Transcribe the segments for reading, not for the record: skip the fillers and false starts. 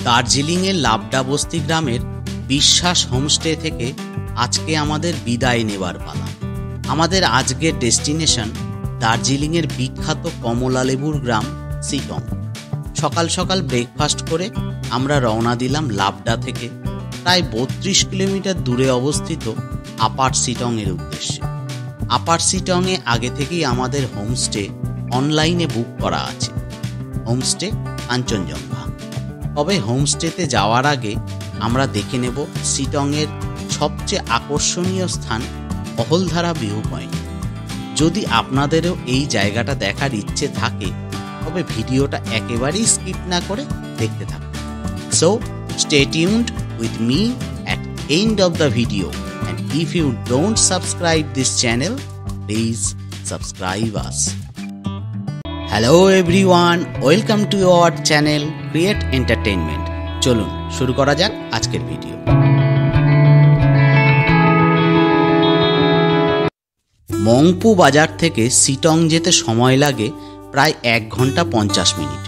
দার্জিলিংয়ের লাবডা বস্তি গ্রামের বিশ্বাস হোমস্টে থেকে আজকে আমাদের বিদায় নেবার পালা। আমাদের আজকের ডেস্টিনেশন দার্জিলিংয়ের বিখ্যাত কমলা লেবুর গ্রাম সিটং। সকাল সকাল ব্রেকফাস্ট করে আমরা রওনা দিলাম লাবডা থেকে প্রায় 32 কিলোমিটার দূরে অবস্থিত আপার সিটংয়ের উদ্দেশ্যে। আপার সিটংয়ে আগে থেকেই আমাদের হোমস্টে অনলাইনে বুক করা আছে, হোমস্টে কাঞ্চনজঙ্ঘা। তবে হোমস্টেতে যাওয়ার আগে আমরা দেখে নেব সিটংয়ের সবচেয়ে আকর্ষণীয় স্থান অহলধারা ভিউ পয়েন্ট। যদি আপনাদেরও এই জায়গাটা দেখার ইচ্ছে থাকে তবে ভিডিওটা একেবারেই স্কিপ না করে দেখতে থাকুন। So stay tuned with me at end of the video, and if you don't subscribe this channel, please subscribe us. Hello everyone, welcome to our channel Create Entertainment. চলুন শুরু করা যাক আজকের ভিডিও। মংপু বাজার থেকে সিটং যেতে সময় লাগে প্রায় 1 ঘন্টা 50 মিনিট।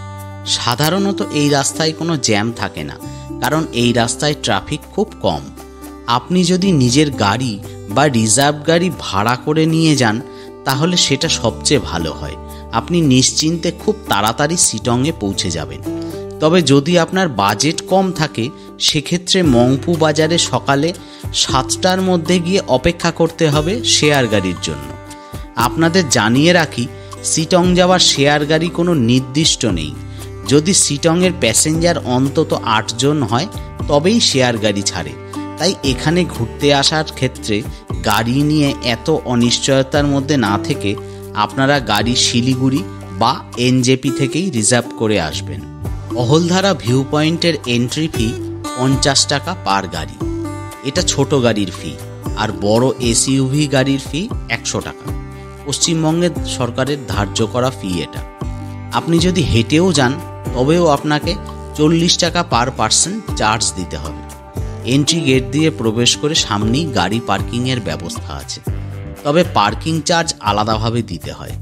সাধারণত এই রাস্তায় কোনো জ্যাম থাকে না, কারণ এই রাস্তায় ট্রাফিক খুব কম। আপনি যদি নিজের গাড়ি বা রিজার্ভ গাড়ি ভাড়া করে নিয়ে যান তাহলে সেটা সবচেয়ে ভালো হয়। আপনি নিশ্চিন্তে খুব তাড়াতাড়ি সিটংয়ে পৌঁছে যাবেন। তবে যদি আপনার বাজেট কম থাকে সেক্ষেত্রে মংপু বাজারে সকালে 7টার মধ্যে গিয়ে অপেক্ষা করতে হবে শেয়ার গাড়ির জন্য। আপনাদের জানিয়ে রাখি, সিটং যাওয়ার শেয়ার গাড়ি কোনো নির্দিষ্ট নেই। যদি সিটংয়ের প্যাসেঞ্জার অন্তত 8 জন হয় তবেই শেয়ার গাড়ি ছাড়ে। তাই এখানে ঘুরতে আসার ক্ষেত্রে গাড়ি নিয়ে এত অনিশ্চয়তার মধ্যে না থেকে আপনারা গাড়ি শিলিগুড়ি বা এনজেপি থেকেই রিজার্ভ করে আসবেন। অহলধারা ভিউ পয়েন্টের এন্ট্রি ফি 50 টাকা পার গাড়ি। এটা ছোট গাড়ির ফি, আর বড় এসইউভি গাড়ির ফি 100 টাকা। পশ্চিমবঙ্গের সরকারের ধার্য করা ফি এটা। আপনি যদি হেঁটেও যান তবেও আপনাকে 40 টাকা পার পার্সন চার্জ দিতে হবে। এন্ট্রি গেট দিয়ে প্রবেশ করে সামনেই গাড়ি পার্কিংয়ের ব্যবস্থা আছে, তবে পার্কিং চার্জ আলাদাভাবে দিতে হয়।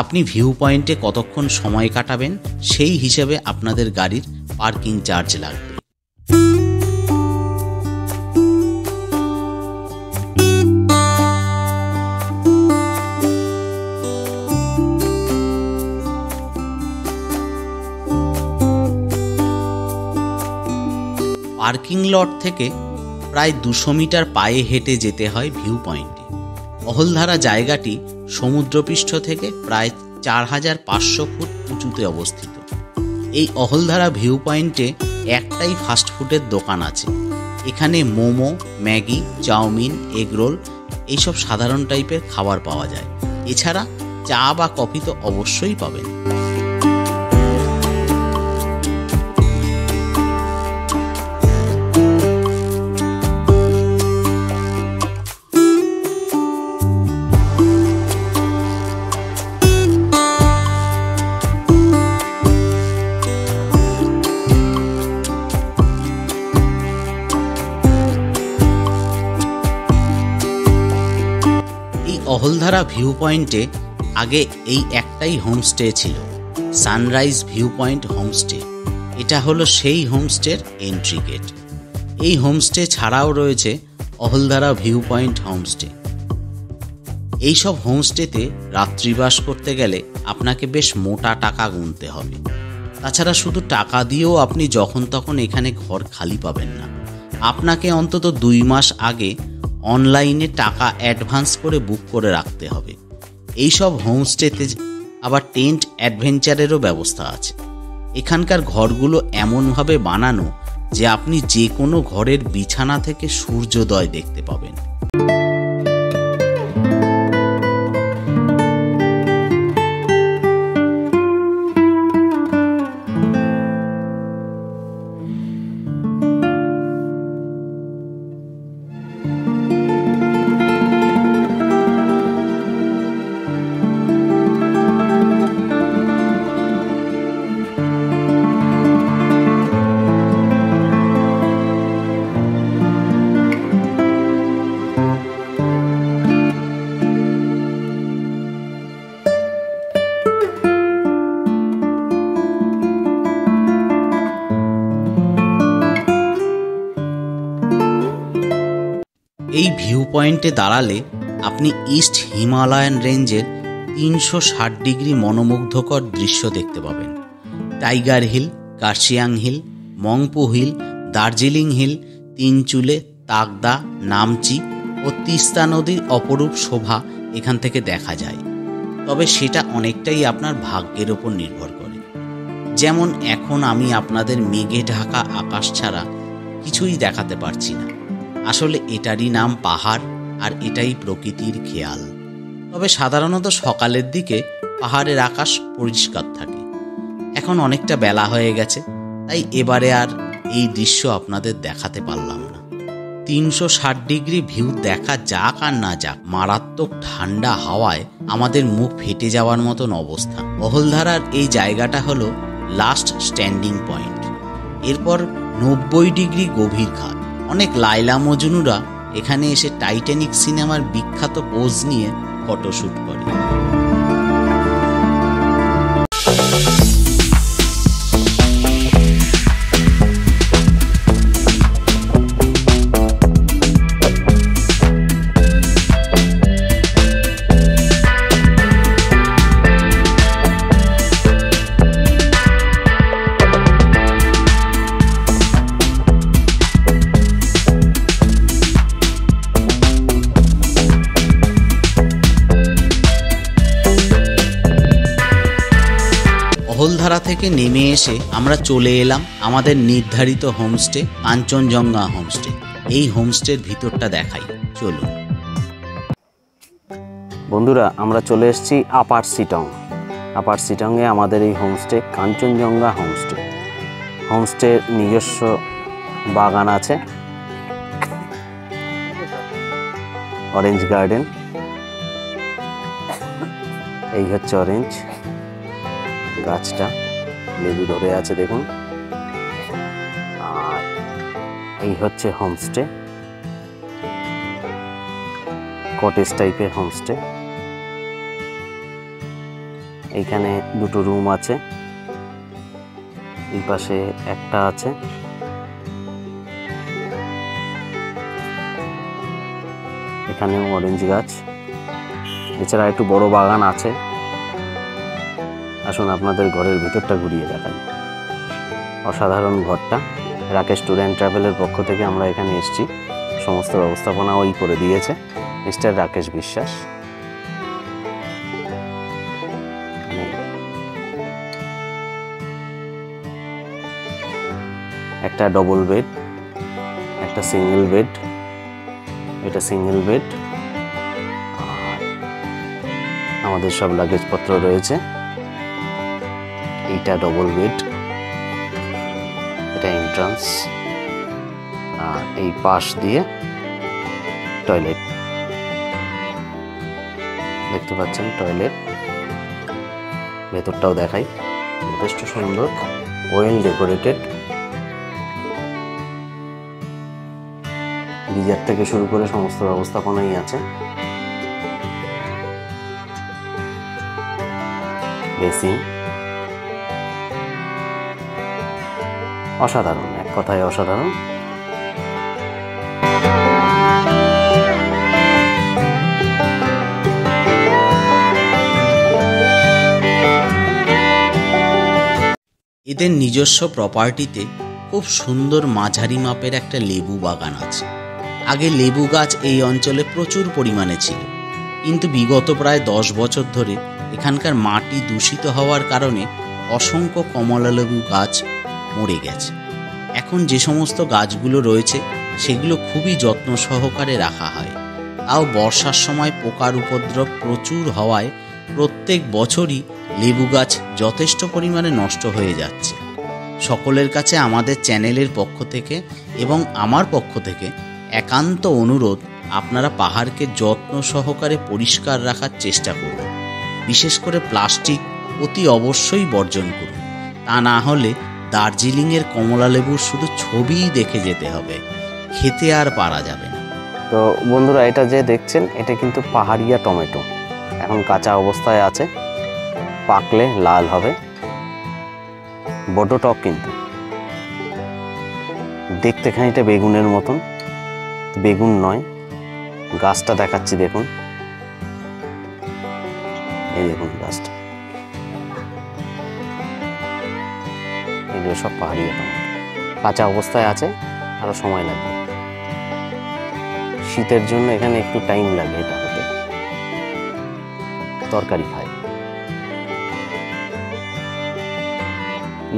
আপনি ভিউ পয়েন্টে কতক্ষণ সময় কাটাবেন সেই হিসেবে আপনাদের গাড়ির পার্কিং চার্জ লাগবে। পার্কিং লট থেকে প্রায় 200 মিটার পায়ে হেঁটে যেতে হয় ভিউ পয়েন্টে। অহলধারা জায়গাটি সমুদ্রপৃষ্ঠ থেকে প্রায় 4500 ফুট উঁচুতে অবস্থিত। এই অহলধারা ভিউ পয়েন্টে একটাই ফাস্টফুডের দোকান আছে। এখানে মোমো, ম্যাগি, চাউমিন, এগরোল এইসব সাধারণ টাইপের খাবার পাওয়া যায়। এছাড়া চা বা কফি তো অবশ্যই পাবেন। অহলধারা ভিউ পয়েন্টে আগে এই একটাই হোমস্টে ছিল, সানরাইজ ভিউ পয়েন্ট হোমস্টে। এটা হলো সেই হোমস্টের এন্ট্রি গেট। এই হোমস্টে ছাড়াও রয়েছে অহলধারা ভিউ পয়েন্ট হোমস্টে। এইসব হোমস্টেতে রাত্রিবাস করতে গেলে আপনাকে বেশ মোটা টাকা গুনতে হবে। তাছাড়া শুধু টাকা দিয়েও আপনি যখন তখন এখানে ঘর খালি পাবেন না। আপনাকে অন্তত 2 মাস আগে অনলাইনে টাকা অ্যাডভান্স করে বুক করে রাখতে হবে। এইসব হোমস্টেতে আবার টেন্ট অ্যাডভেঞ্চারেরও ব্যবস্থা আছে। এখানকার ঘরগুলো এমনভাবে বানানো যে আপনি যে কোনো ঘরের বিছানা থেকে সূর্যোদয় দেখতে পাবেন। এই ভিউ পয়েন্টে দাঁড়ালে আপনি ইস্ট হিমালয়ান রেঞ্জের 360 ডিগ্রি মনোমুগ্ধকর দৃশ্য দেখতে পাবেন। Tiger hill, Kurseong hill, Mongpu hill, Darjeeling hill, Tinchuley, Takdah, Namchi ও তিস্তা নদীর অপরূপ শোভা এখান থেকে দেখা যায়। তবে সেটা অনেকটাই আপনার ভাগ্যের ওপর নির্ভর করে। যেমন এখন আমি আপনাদের মেঘে ঢাকা আকাশ ছাড়া কিছুই দেখাতে পারছি না। আসলে এটারই নাম পাহাড়, আর এটাই প্রকৃতির খেয়াল। তবে সাধারণত সকালের দিকে পাহাড়ের আকাশ পরিষ্কার থাকে। এখন অনেকটা বেলা হয়ে গেছে, তাই এবারে আর এই দৃশ্য আপনাদের দেখাতে পারলাম না। 360 ডিগ্রি ভিউ দেখা যাক আর না যাক, মারাত্মক ঠান্ডা হাওয়ায় আমাদের মুখ ফেটে যাওয়ার মতন অবস্থা। অহলধারার এই জায়গাটা হলো লাস্ট স্ট্যান্ডিং পয়েন্ট। এরপর 90 ডিগ্রি গভীর খাদ। অনেক লায়লা মজনুরা এখানে এসে টাইটানিক সিনেমার বিখ্যাত পোজ নিয়ে ফটোশ্যুট করে। অহলধারা থেকে নেমে এসে আমরা চলে এলাম আমাদের নির্ধারিত হোমস্টে, কাঞ্চনজঙ্ঘা হোমস্টে। এই হোমস্টের ভিতরটা দেখাই, চলুন। বন্ধুরা, আমরা চলে এসেছি আপার সিটং। আপার সিটংয়ে আমাদের এই হোমস্টে কাঞ্চনজঙ্ঘা হোমস্টে। হোমস্টের নিজস্ব বাগান আছে, অরেঞ্জ গার্ডেন। এই হচ্ছে অরেঞ্জ গাছটা, লেবু ধরে আছে দেখুন। আর এই হচ্ছে হোমস্টে, কটেজ টাইপের হোমস্টে। এইখানে দুটো রুম আছে, এই পাশে একটা আছে। এখানেও অরেঞ্জ গাছ, এছাড়া একটু বড় বাগান আছে। আসুন আপনাদের ঘরের ভিতরটা ঘুরিয়ে দেখাই। অসাধারণ ঘরটা। রাকেশ ট্যুর অ্যান্ড ট্রাভেলের পক্ষ থেকে আমরা এখানে এসেছি। সমস্ত ব্যবস্থাপনা ওই করে দিয়েছে মিস্টার রাকেশ বিশ্বাস। একটা ডবল বেড, একটা সিঙ্গেল বেড, এটা সিঙ্গেল বেড। আর আমাদের সব লাগেজপত্র রয়েছে। এইটা ডবল বেড, এটা এন্ট্রান্স। আর এই পাশ দিয়ে টয়লেট দেখতে পাচ্ছেন, টয়লেট। ভেতরটাও দেখাই, যথেষ্ট সুন্দর, ওয়েল ডেকোরেটেড। গিজার থেকে শুরু করে সমস্ত ব্যবস্থাপনাই আছে। বেসিন, অসাধারণ, এক কথায় অসাধারণ। এদের নিজস্ব প্রপার্টিতে খুব সুন্দর মাঝারি মাপের একটা লেবু বাগান আছে। আগে লেবু গাছ এই অঞ্চলে প্রচুর পরিমাণে ছিল, কিন্তু বিগত প্রায় 10 বছর ধরে এখানকার মাটি দূষিত হওয়ার কারণে অসংখ্য কমলালেবু গাছ মরে গেছে। এখন যে সমস্ত গাছগুলো রয়েছে সেগুলো খুবই যত্ন সহকারে রাখা হয়। তাও বর্ষার সময় পোকার উপদ্রব প্রচুর হওয়ায় প্রত্যেক বছরই লেবু গাছ যথেষ্ট পরিমাণে নষ্ট হয়ে যাচ্ছে। সকলের কাছে আমাদের চ্যানেলের পক্ষ থেকে এবং আমার পক্ষ থেকে একান্ত অনুরোধ, আপনারা পাহাড়কে যত্ন সহকারে পরিষ্কার রাখার চেষ্টা করুন। বিশেষ করে প্লাস্টিক অতি অবশ্যই বর্জন করুন, তা না হলে দার্জিলিংয়ের কমলালেবুর শুধু ছবিই দেখে যেতে হবে, খেতে আর পারা যাবে না। তো বন্ধুরা, এটা যে দেখছেন এটা কিন্তু পাহাড়িয়া টমেটো, এখন কাঁচা অবস্থায় আছে, পাকলে লাল হবে। বড় টক, কিন্তু দেখতে খানিকটা বেগুনের মতন, বেগুন নয়, গাছটা দেখাচ্ছি, দেখুন এই দেখুন গাছটা, এগুলো সব পাহাড়ি টমেটো, কাঁচা অবস্থায় আছে, আরো সময় লাগবে। শীতের জন্য এখানে একটু টাইম লাগে এটা হতে। তরকারি খায়।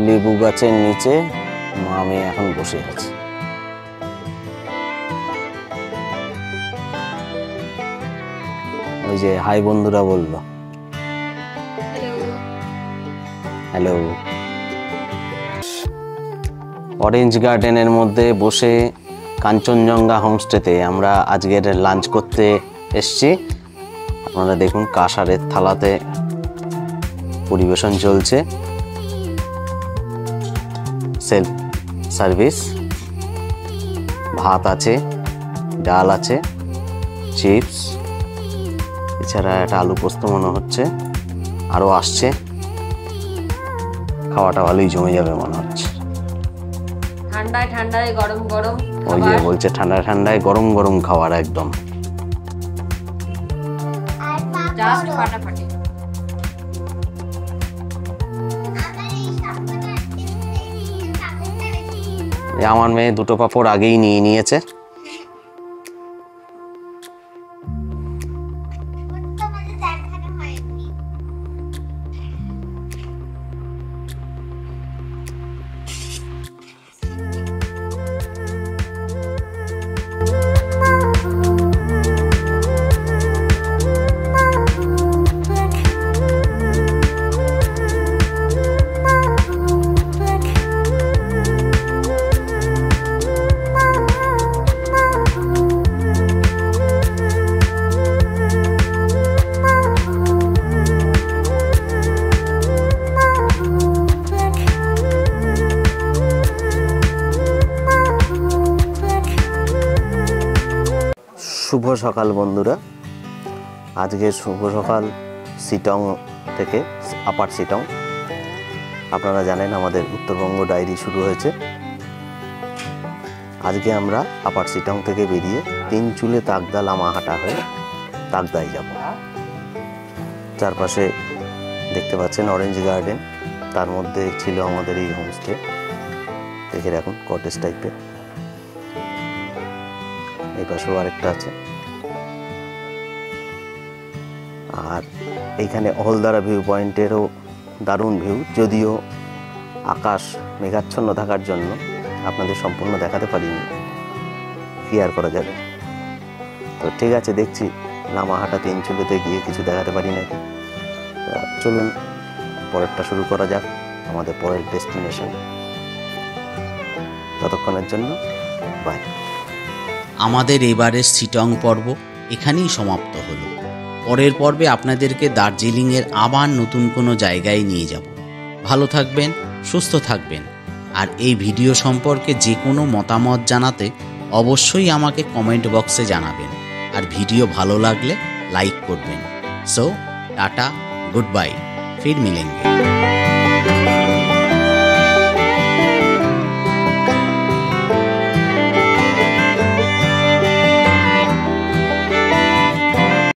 লেবু গাছের নিচে মা মেয়ে এখন বসে আছে। ওই যে হাই বন্ধুরা বললো, হ্যালো। অরেঞ্জ গার্ডেনের মধ্যে বসে কাঞ্চনজঙ্ঘা হোমস্টেতে আমরা আজকের লাঞ্চ করতে এসছি। আপনারা দেখুন কাঁসারের থালাতে পরিবেশন চলছে, সেলফ সার্ভিস। ভাত আছে, ডাল আছে, চিপস, এছাড়া একটা আলু পোস্ত মনে হচ্ছে, আরও আসছে। খাওয়াটা ভালোই জমে যাবে মনে হচ্ছে। ঠান্ডায় ঠান্ডায় গরম গরম, ওই যে বলছে ঠান্ডায় ঠান্ডায় গরম গরম খাবার একদম জাস্ট ফাটাফাটি। আমার মেয়ে দুটো পাঁপড় আগেই নিয়ে নিয়েছে। শুভ সকাল বন্ধুরা, আজকে শুভ সকাল সিটং থেকে, আপার সিটং। আপনারা জানেন আমাদের উত্তরবঙ্গ ডায়েরি শুরু হয়েছে। আজকে আমরা আপার সিটং থেকে বেরিয়ে তিনচুলে তাকদা লামাহাটা হয়ে তাকদায় যাব। চারপাশে দেখতে পাচ্ছেন অরেঞ্জ গার্ডেন, তার মধ্যে ছিল আমাদের এই হোমস্টে। দেখে রাখুন কটেজ টাইপের। এই পাশেও আরেকটা আছে। আর এইখানে অহলদারা ভিউ পয়েন্টেরও দারুণ ভিউ, যদিও আকাশ মেঘাচ্ছন্ন থাকার জন্য আপনাদের সম্পূর্ণ দেখাতে পারিনি, কি আর করা যাবে। তো ঠিক আছে, দেখছি লামাহাটা তিনচুলেতে গিয়ে কিছু দেখাতে পারি নাকি। চলুন পরেরটা শুরু করা যাক, আমাদের পরের ডেস্টিনেশন। ততক্ষণের জন্য বাই। আমাদের এবারের সিটং পর্ব এখানেই সমাপ্ত হলো। পরের পর্বে আপনাদেরকে দার্জিলিংয়ের আবার নতুন কোনো জায়গায় নিয়ে যাব। ভালো থাকবেন, সুস্থ থাকবেন। আর এই ভিডিও সম্পর্কে যে কোনো মতামত জানাতে অবশ্যই আমাকে কমেন্ট বক্সে জানাবেন। আর ভিডিও ভালো লাগলে লাইক করবেন। সো টাটা, গুড বাই, ফির মিলেंगे।